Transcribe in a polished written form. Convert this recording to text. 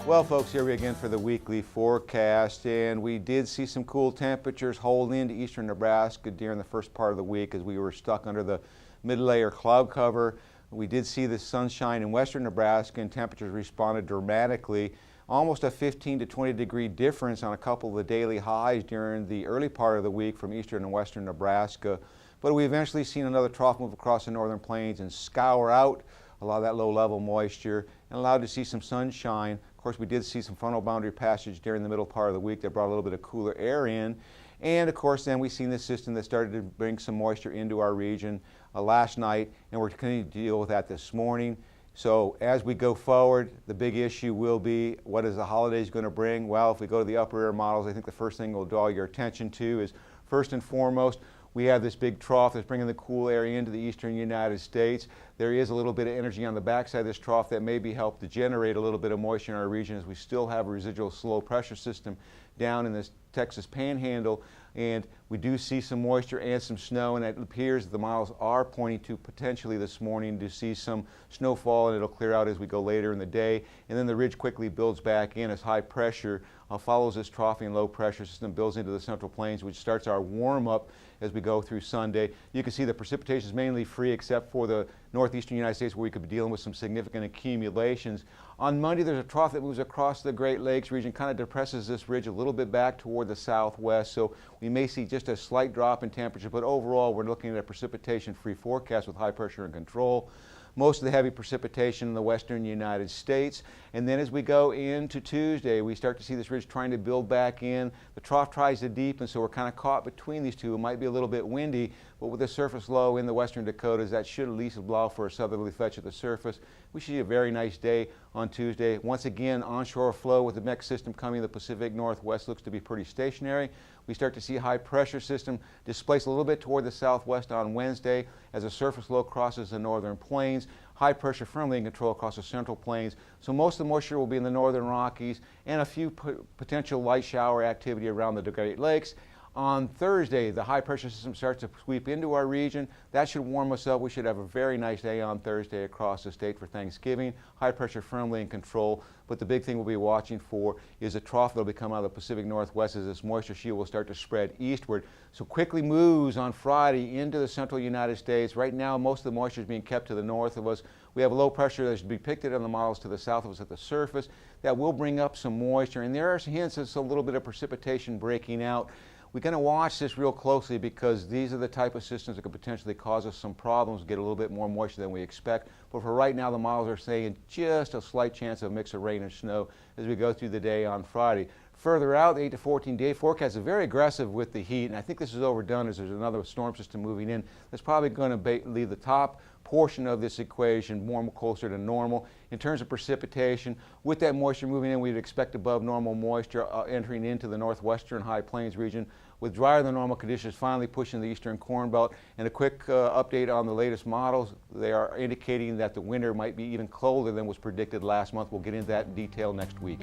Well, folks, here we again for the weekly forecast, and we did see some cool temperatures hold into eastern Nebraska during the first part of the week as we were stuck under the mid-layer cloud cover. We did see the sunshine in western Nebraska, and temperatures responded dramatically. Almost a 15 to 20 degree difference on a couple of the daily highs during the early part of the week from eastern and western Nebraska. But we eventually seen another trough move across the northern plains and scour out a lot of that low-level moisture and allowed to see some sunshine. Of course, we did see some frontal boundary passage during the middle part of the week that brought a little bit of cooler air in. And of course, then we've seen this system that started to bring some moisture into our region last night, and we're continuing to deal with that this morning. So as we go forward, the big issue will be, what is the holidays going to bring? Well, if we go to the upper air models, I think the first thing we'll draw your attention to is, first and foremost, we have this big trough that's bringing the cool air into the eastern United States. There is a little bit of energy on the backside of this trough that maybe help to generate a little bit of moisture in our region, as we still have a residual low pressure system down in this Texas panhandle, and we do see some moisture and some snow, and it appears that the models are pointing to potentially this morning to see some snowfall, and it'll clear out as we go later in the day. And then the ridge quickly builds back in as high pressure follows this troughing low pressure system, builds into the central plains, which starts our warm up as we go through Sunday. You can see the precipitation is mainly free except for the northeastern United States, where we could be dealing with some significant accumulations. On Monday, there's a trough that moves across the Great Lakes region, kind of depresses this ridge a little bit back toward the southwest, so we may see just a slight drop in temperature, but overall we're looking at a precipitation-free forecast with high pressure and control. Most of the heavy precipitation in the western United States. And then as we go into Tuesday, we start to see this ridge trying to build back in. The trough tries to deepen, so we're kind of caught between these two. It might be a little bit windy, but with the surface low in the western Dakotas, that should at least allow for a southerly fetch at the surface. We should see a very nice day on Tuesday. Once again, onshore flow with the next system coming, the Pacific Northwest looks to be pretty stationary. We start to see high pressure system displace a little bit toward the southwest on Wednesday as a surface low crosses the northern plains. High pressure firmly in control across the central plains. So most of the moisture will be in the northern Rockies and a few potential light shower activity around the Great Lakes. On Thursday, the high pressure system starts to sweep into our region. That should warm us up. We should have a very nice day on Thursday across the state for Thanksgiving. High pressure firmly in control, but the big thing we'll be watching for is a trough that will be coming out of the Pacific Northwest as this moisture shield will start to spread eastward. So quickly moves on Friday into the central United States. Right now, most of the moisture is being kept to the north of us. We have a low pressure that's depicted on the models to the south of us at the surface. That will bring up some moisture, and there are some hints of a little bit of precipitation breaking out. We're going to watch this real closely because these are the type of systems that could potentially cause us some problems, get a little bit more moisture than we expect. But for right now, the models are saying just a slight chance of a mix of rain and snow as we go through the day on Friday. Further out, the 8 to 14 day forecast is very aggressive with the heat, and I think this is overdone as there's another storm system moving in that's probably going to leave the top portion of this equation more closer to normal. In terms of precipitation, with that moisture moving in, we'd expect above normal moisture entering into the northwestern high plains region, with drier than normal conditions finally pushing the eastern corn belt. And a quick update on the latest models, they are indicating that the winter might be even colder than was predicted last month. We'll get into that in detail next week.